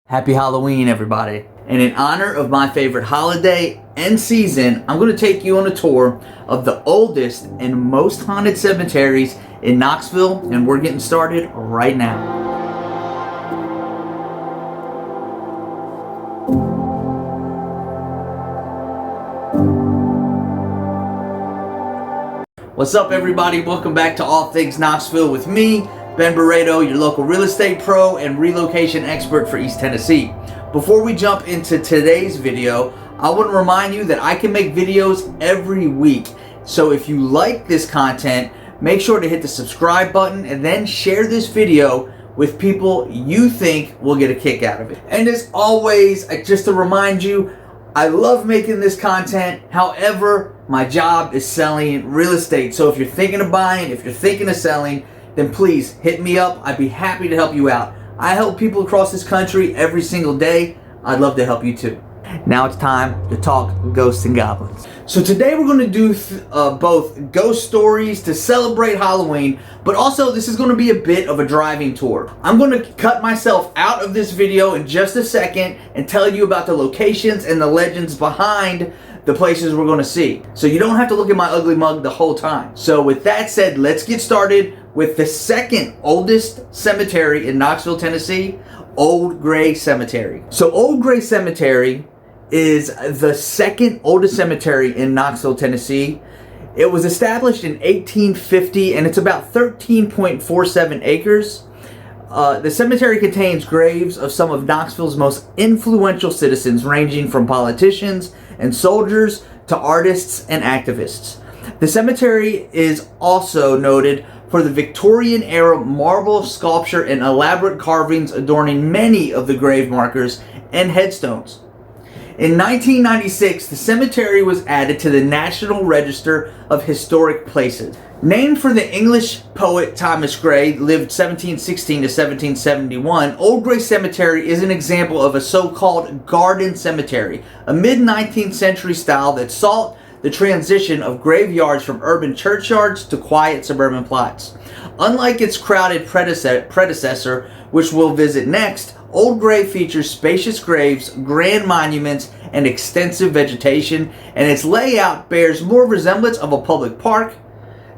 Happy Halloween, everybody. And in honor of my favorite holiday and season, I'm going to take you on a tour of the oldest and most haunted cemeteries in Knoxville, and we're getting started right now. What's up, everybody? Welcome back to All Things Knoxville with me, Ben Barreto, your local real estate pro and relocation expert for East Tennessee. Before we jump into today's video, I want to remind you that I can make videos every week. So if you like this content, make sure to hit the subscribe button and then share this video with people you think will get a kick out of it. And as always, just to remind you, I love making this content. However, my job is selling real estate. So if you're thinking of buying, if you're thinking of selling, then please hit me up. I'd be happy to help you out. I help people across this country every single day. I'd love to help you too. Now it's time to talk ghosts and goblins. So today we're going to do both ghost stories to celebrate Halloween, but also this is going to be a bit of a driving tour. I'm going to cut myself out of this video in just a second and tell you about the locations and the legends behind the places we're going to see. So you don't have to look at my ugly mug the whole time. So with that said, let's get started with the second oldest cemetery in Knoxville, Tennessee, Old Gray Cemetery. So Old Gray Cemetery is the second oldest cemetery in Knoxville, Tennessee. It was established in 1850 and it's about 13.47 acres. The cemetery contains graves of some of Knoxville's most influential citizens, ranging from politicians and soldiers to artists and activists. The cemetery is also noted for the Victorian era marble sculpture and elaborate carvings adorning many of the grave markers and headstones. In 1996, the cemetery was added to the National Register of Historic Places. Named for the English poet Thomas Gray, lived 1716 to 1771, Old Gray Cemetery is an example of a so-called garden cemetery, a mid-19th century style that sought the transition of graveyards from urban churchyards to quiet suburban plots. Unlike its crowded predecessor, which we'll visit next, Old Gray features spacious graves, grand monuments, and extensive vegetation, and its layout bears more resemblance of a public park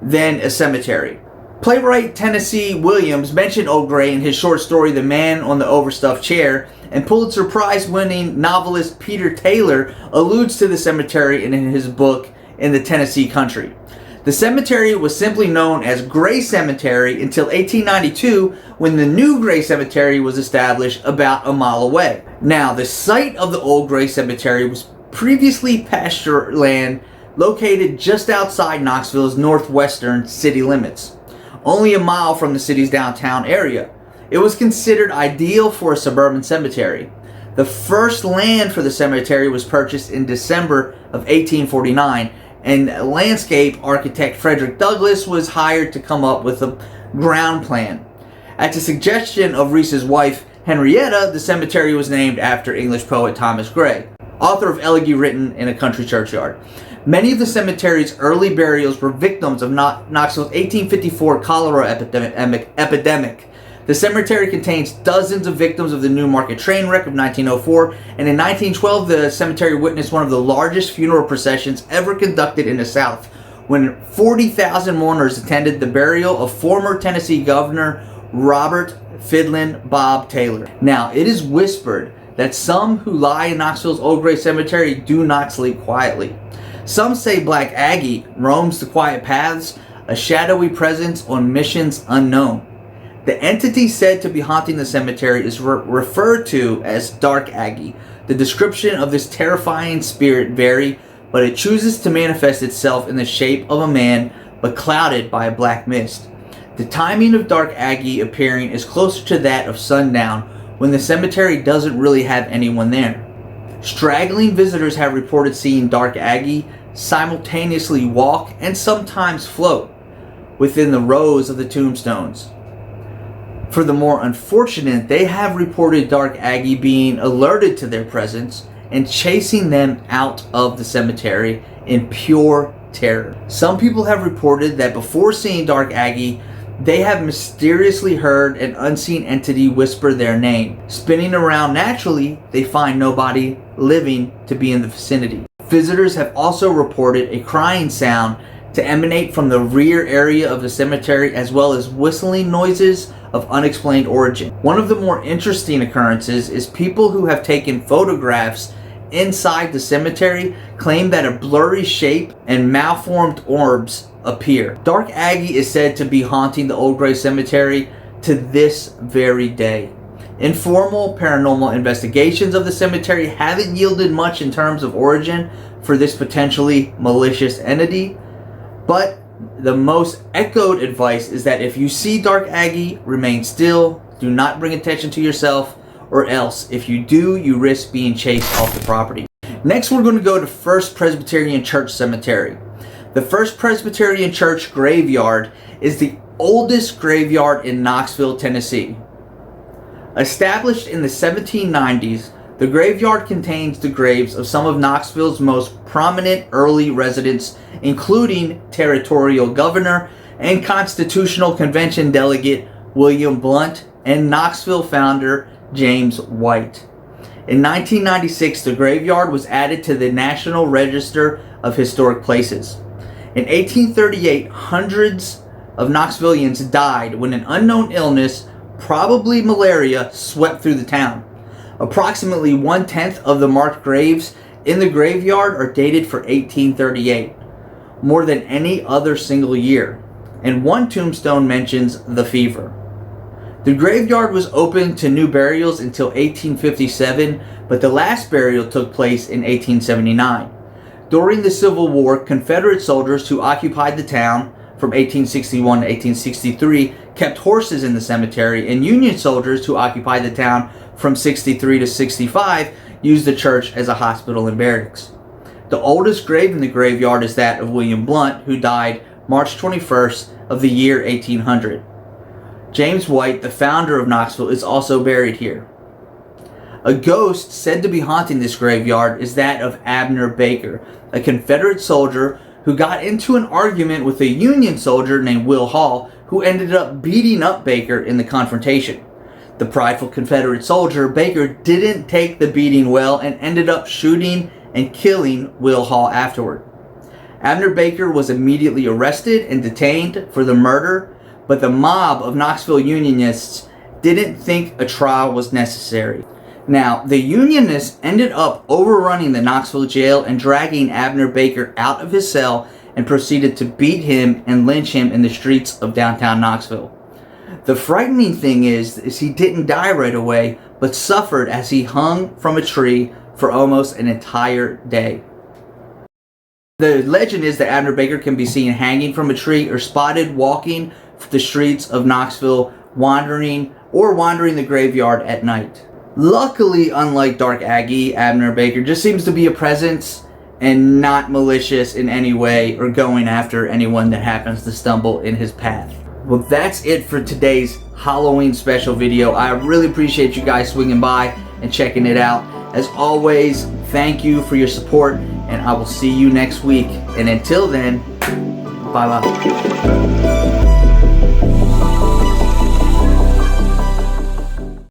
than a cemetery. Playwright Tennessee Williams mentioned Old Gray in his short story The Man on the Overstuffed Chair, and Pulitzer Prize-winning novelist Peter Taylor alludes to the cemetery in his book In the Tennessee Country. The cemetery was simply known as Gray Cemetery until 1892, when the new Gray Cemetery was established about a mile away. Now, the site of the Old Gray Cemetery was previously pasture land located just outside Knoxville's northwestern city limits, only a mile from the city's downtown area. It was considered ideal for a suburban cemetery. The first land for the cemetery was purchased in December of 1849, and landscape architect Frederick Douglass was hired to come up with a ground plan. At the suggestion of Reese's wife, Henrietta, the cemetery was named after English poet Thomas Gray, author of Elegy Written in a Country Churchyard. Many of the cemetery's early burials were victims of Knoxville's 1854 cholera epidemic. The cemetery contains dozens of victims of the Newmarket train wreck of 1904, and in 1912 the cemetery witnessed one of the largest funeral processions ever conducted in the South, when 40,000 mourners attended the burial of former Tennessee Governor Robert Fiddlin' Bob Taylor. Now, it is whispered that some who lie in Knoxville's Old Gray Cemetery do not sleep quietly. Some say Black Aggie roams the quiet paths, a shadowy presence on missions unknown. The entity said to be haunting the cemetery is referred to as Dark Aggie. The description of this terrifying spirit vary, but it chooses to manifest itself in the shape of a man, but clouded by a black mist. The timing of Dark Aggie appearing is closer to that of sundown, when the cemetery doesn't really have anyone there. Straggling visitors have reported seeing Dark Aggie simultaneously walk and sometimes float within the rows of the tombstones. For the more unfortunate, they have reported Dark Aggie being alerted to their presence and chasing them out of the cemetery in pure terror. Some people have reported that before seeing Dark Aggie, they have mysteriously heard an unseen entity whisper their name. Spinning around naturally, they find nobody living to be in the vicinity. Visitors have also reported a crying sound to emanate from the rear area of the cemetery, as well as whistling noises of unexplained origin. One of the more interesting occurrences is people who have taken photographs inside the cemetery claim that a blurry shape and malformed orbs appear. Dark Aggie is said to be haunting the Old Grave Cemetery to this very day. Informal paranormal investigations of the cemetery haven't yielded much in terms of origin for this potentially malicious entity, but the most echoed advice is that if you see Dark Aggie, remain still, do not bring attention to yourself, or else if you do, you risk being chased off the property. Next, we're going to go to First Presbyterian Church Cemetery. The First Presbyterian Church graveyard is the oldest graveyard in Knoxville, Tennessee. Established in the 1790s, the graveyard contains the graves of some of Knoxville's most prominent early residents, including Territorial Governor and Constitutional Convention delegate William Blount and Knoxville founder James White. In 1996, the graveyard was added to the National Register of Historic Places. In 1838, hundreds of Knoxvillians died when an unknown illness, probably malaria, swept through the town. Approximately 1/10 of the marked graves in the graveyard are dated for 1838, more than any other single year, and one tombstone mentions the fever. The graveyard was open to new burials until 1857, but the last burial took place in 1879. During the Civil War, Confederate soldiers who occupied the town from 1861 to 1863 kept horses in the cemetery, and Union soldiers who occupied the town from 63 to 65 used the church as a hospital and barracks. The oldest grave in the graveyard is that of William Blount, who died March 21st of the year 1800. James White, the founder of Knoxville, is also buried here. A ghost said to be haunting this graveyard is that of Abner Baker, a Confederate soldier who got into an argument with a Union soldier named Will Hall, who ended up beating up Baker in the confrontation. The prideful Confederate soldier, Baker, didn't take the beating well and ended up shooting and killing Will Hall afterward. Abner Baker was immediately arrested and detained for the murder, but the mob of Knoxville Unionists didn't think a trial was necessary. Now, the Unionists ended up overrunning the Knoxville jail and dragging Abner Baker out of his cell and proceeded to beat him and lynch him in the streets of downtown Knoxville. The frightening thing is he didn't die right away, but suffered as he hung from a tree for almost an entire day. The legend is that Abner Baker can be seen hanging from a tree or spotted walking the streets of Knoxville, wandering the graveyard at night. Luckily, unlike Dark Aggie, Abner Baker just seems to be a presence and not malicious in any way or going after anyone that happens to stumble in his path. Well, that's it for today's Halloween special video. I really appreciate you guys swinging by and checking it out. As always, thank you for your support, and I will see you next week. And until then, bye-bye.